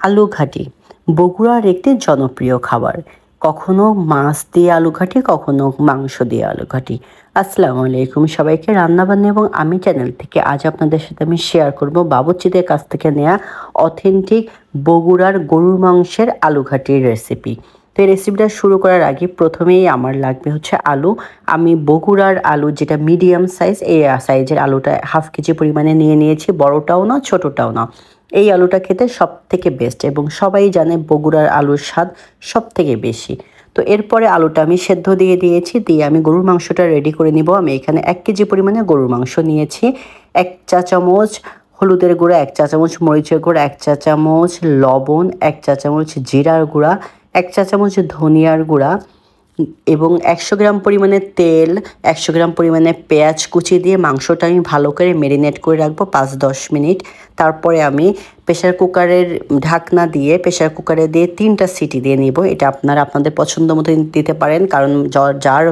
আলু ঘাটি বগুড়ার একটি জনপ্রিয় খাবার। কখনো মাছ দিয়ে আলু ঘাটি, কখনো মাংস দিয়ে আলু ঘাটি। আসসালামু আলাইকুম সবাইকে, রান্নাবান্না এবং আমি চ্যানেল থেকে আজ আপনাদের সাথে আমি শেয়ার করব বাবুর্চিদের কাছ থেকে নেওয়া অথেন্টিক বগুড়ার গরুর মাংসের আলু ঘাটির রেসিপি। তো এই রেসিপিটা শুরু করার আগে প্রথমেই আমার লাগবে হচ্ছে আলু। আমি বগুড়ার আলু যেটা মিডিয়াম সাইজ, এই সাইজের আলুটা হাফ কেজি পরিমাণে নিয়ে নিয়েছি। বড়টাও না, ছোটটাও না। এই আলুটা খেতে সব থেকে বেস্ট এবং সবাই জানে বগুড়ার আলুর স্বাদ সব থেকে বেশি। তো এরপরে আলুটা আমি সেদ্ধ দিয়ে দিয়েছি, দিয়ে আমি গরুর মাংসটা রেডি করে নিব। আমি এখানে 1 কেজি পরিমাণে গরুর মাংস নিয়েছি। 1 চা চামচ হলুদের গুঁড়া, 1 চা চামচ মরিচের গুঁড়া, 1 চা চামচ লবণ, 1 চা চামচ জিরার গুঁড়া, 1 চা চামচ ধনিয়ার গুঁড়া এবং 100 গ্রাম পরিমাণে তেল, 100 গ্রাম পরিমাণে পেঁয়াজ কুচি দিয়ে মাংসটা আমি ভালো করে মেরিনেট করে রাখবো 5-10 মিনিট। তারপরে আমি প্রেশার কুকারের ঢাকনা দিয়ে প্রেশার কুকারে দিয়ে 3টা সিটি দিয়ে নিব। এটা আপনারা আপনাদের পছন্দ মতো দিতে পারেন, কারণ যার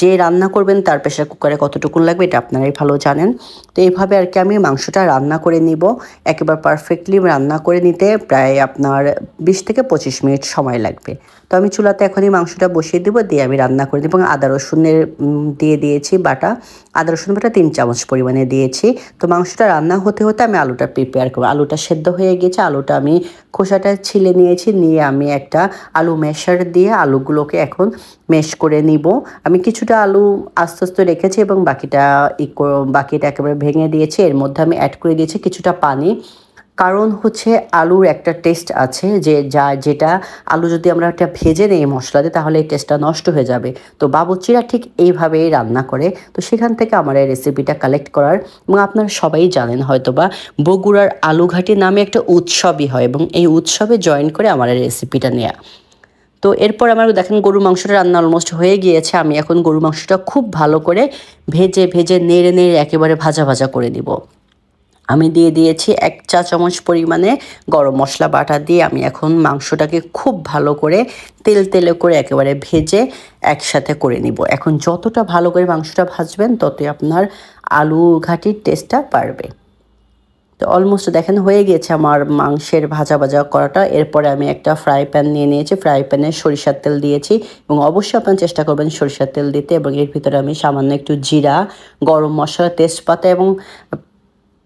যে রান্না করবেন তার প্রেশার কুকারে কতটুকুন লাগবে এটা আপনারাই ভালো জানেন। তো এইভাবে আর কি আমি মাংসটা রান্না করে নিব। একেবারে পারফেক্টলি রান্না করে নিতে প্রায় আপনার 20 থেকে 25 মিনিট সময় লাগবে। তো আমি চুলাতে এখনই মাংসটা বসিয়ে দেবো, দিয়ে আমি রান্না করে দেবো। এবং আদা রসুনের দিয়ে দিয়েছি বাটা, আদা রসুন বাটা 3 চামচ পরিমাণে দিয়েছি। তো মাংসটা রান্না হতে হতে আমি আলুটা প্রিপেয়ার করবো। আলুটা সেদ্ধ হয়ে গেছে, আলুটা আমি খোসাটা ছিলে নিয়েছি, নিয়ে আমি একটা আলু ম্যাশার দিয়ে আলুগুলোকে এখন ম্যাশ করে নিব। আমি কিছুটা আলু আস্তে আস্তে রেখেছি এবং বাকিটা একেবারে ভেঙে দিয়েছি। এর মধ্যে আমি অ্যাড করে দিয়েছি কিছুটা পানি, কারণ হচ্ছে আলুর একটা টেস্ট আছে যেটা আলু যদি আমরা একটা ভেজে নিই মশলা দিয়ে তাহলে এই টেস্টটা নষ্ট হয়ে যাবে। তো বাবুর্চিরা ঠিক এইভাবেই রান্না করে। তো সেখান থেকে আমার এই রেসিপিটা কালেক্ট করার। এবং আপনারা সবাই জানেন হয়তোবা বগুড়ার আলু ঘাটি নামে একটা উৎসবই হয় এবং এই উৎসবে জয়েন করে আমার এই রেসিপিটা নেওয়া। তো এরপর আমার দেখেন গরুর মাংসটা রান্না অলমোস্ট হয়ে গিয়েছে। আমি এখন গরুর মাংসটা খুব ভালো করে ভেজে ভেজে নেড়ে নেড়ে একেবারে ভাজা ভাজা করে দিব। আমি দিয়ে দিয়েছি 1 চা চামচ পরিমাণে গরম মশলা বাটা দিয়ে আমি এখন মাংসটাকে খুব ভালো করে তেলে করে একেবারে ভেজে একসাথে করে নিব। এখন যতটা ভালো করে মাংসটা ভাজবেন ততই আপনার আলু ঘাটির টেস্টটা বাড়বে। তো অলমোস্ট দেখেন হয়ে গিয়েছে আমার মাংসের ভাজা ভাজা করাটা। এরপরে আমি একটা ফ্রাই প্যান নিয়ে নিয়েছি, ফ্রাই প্যানে সরিষার তেল দিয়েছি এবং অবশ্যই আপনারা চেষ্টা করবেন সরিষার তেল দিতে। এবং এর ভিতরে আমি সামান্য একটু জিরা, গরম মশলা, তেজপাতা এবং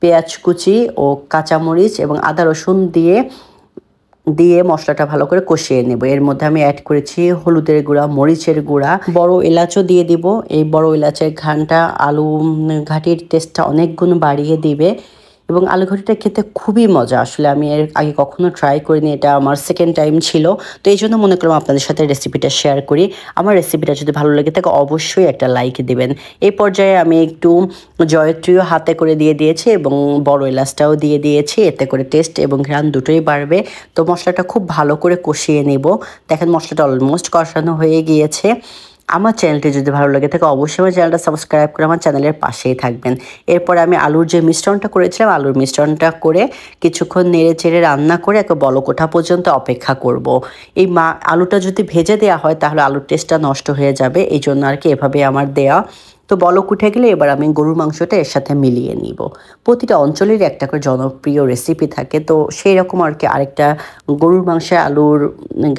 পেঁয়াজ কুচি ও কাঁচামরিচ এবং আদা রসুন দিয়ে মশলাটা ভালো করে কষিয়ে নেব। এর মধ্যে আমি অ্যাড করেছি হলুদের গুঁড়া, মরিচের গুঁড়া, বড় এলাচও দিয়ে দিব। এই বড় এলাচের ঘ্রাণটা আলু ঘাটির টেস্টটা অনেক গুণ বাড়িয়ে দিবে এবং আলু ঘাটিটা খেতে খুবই মজা। আসলে আমি এর আগে কখনো ট্রাই করিনি, এটা আমার সেকেন্ড টাইম ছিল। তো এই জন্য মনে করলাম আপনাদের সাথে রেসিপিটা শেয়ার করি। আমার রেসিপিটা যদি ভালো লেগে থাকে অবশ্যই একটা লাইক দেবেন। এই পর্যায়ে আমি একটু জয়ত্রীও হাতে করে দিয়ে দিয়েছি এবং বড় এলাচটাও দিয়ে দিয়েছি, এতে করে টেস্ট এবং ঘ্রাণ দুটোই বাড়বে। তো মশলাটা খুব ভালো করে কষিয়ে নেব। দেখেন মশলাটা অলমোস্ট কষানো হয়ে গিয়েছে। আমার চ্যানেলটি যদি ভালো লাগে থাকে অবশ্যই আমার চ্যানেলটা সাবস্ক্রাইব করে আমার চ্যানেলের পাশেই থাকবেন। এরপর আমি আলুর যে মিশ্রণটা করেছিলাম, আলুর মিশ্রণটা করে কিছুক্ষণ নেড়ে চেড়ে রান্না করে একটা বলক ওঠা পর্যন্ত অপেক্ষা করব। এই আলুটা যদি ভেজে দেওয়া হয় তাহলে আলুর টেস্টটা নষ্ট হয়ে যাবে, এই জন্য আর কি এভাবে আমার দেওয়া। তো বলক উঠে গেলে এবার আমি গরুর মাংসটা এর সাথে মিলিয়ে নিব। প্রতিটা অঞ্চলের একটা করে জনপ্রিয় রেসিপি থাকে, তো সেই রকম আর কি আরেকটা গরুর মাংসের আলুর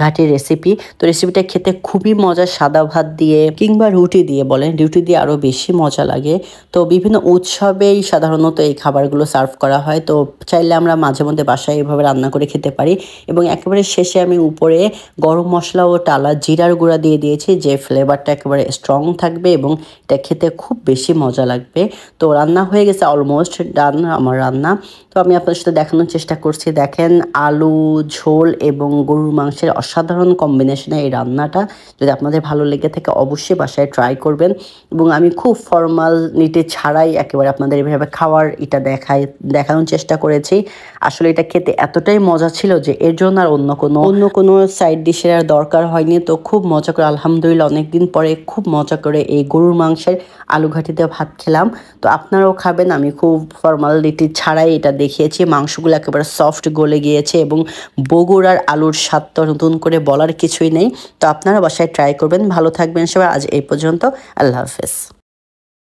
ঘাটির রেসিপি। তো রেসিপিটা খেতে খুবই মজা, সাদা ভাত দিয়ে কিংবা রুটি দিয়ে বলেন, রুটি দিয়ে আরও বেশি মজা লাগে। তো বিভিন্ন উৎসবেই সাধারণত এই খাবারগুলো সার্ভ করা হয়। তো চাইলে আমরা মাঝে মধ্যে বাসায় এভাবে রান্না করে খেতে পারি। এবং একেবারে শেষে আমি উপরে গরম মশলা ও টালা জিরার গুঁড়া দিয়ে দিয়েছি, যে ফ্লেভারটা একেবারে স্ট্রং থাকবে এবং এটা খেতে খুব বেশি মজা লাগবে। তো রান্না হয়ে গেছে, অলমোস্ট ডান আমার রান্না। তো আমি আপনাদের সাথে দেখানোর চেষ্টা করছি। দেখেন আলু ঝোল এবং গরুর মাংসের অসাধারণ কম্বিনেশনে এই রান্নাটা যদি আপনাদের ভালো লেগে থাকে অবশ্যই বাসায় ট্রাই করবেন। এবং আমি খুব ফর্মালিটি ছাড়াই একেবারে আপনাদের এভাবে খাওয়ার এটা দেখানোর চেষ্টা করেছি। আসলে এটা খেতে এতটাই মজা ছিল যে এর জন্য আর অন্য কোনো সাইড ডিশের আর দরকার হয়নি। তো খুব মজা করে আলহামদুলিল্লাহ অনেকদিন পরে খুব মজা করে এই গরুর মাংসের আলু ঘাটিতে ভাত খেলাম। তো আপনারাও খাবেন। আমি খুব ফর্মালিটি ছাড়াই এটা দেখিয়েছি। মাংসগুলো একেবারে সফট গলে গিয়েছে এবং বগুড়ার আলুর স্বাদটা নতুন করে বলার কিছুই নেই। তো আপনারা বাসায় ট্রাই করবেন। ভালো থাকবেন সবাই। আজ এই পর্যন্ত, আল্লাহ হাফেজ।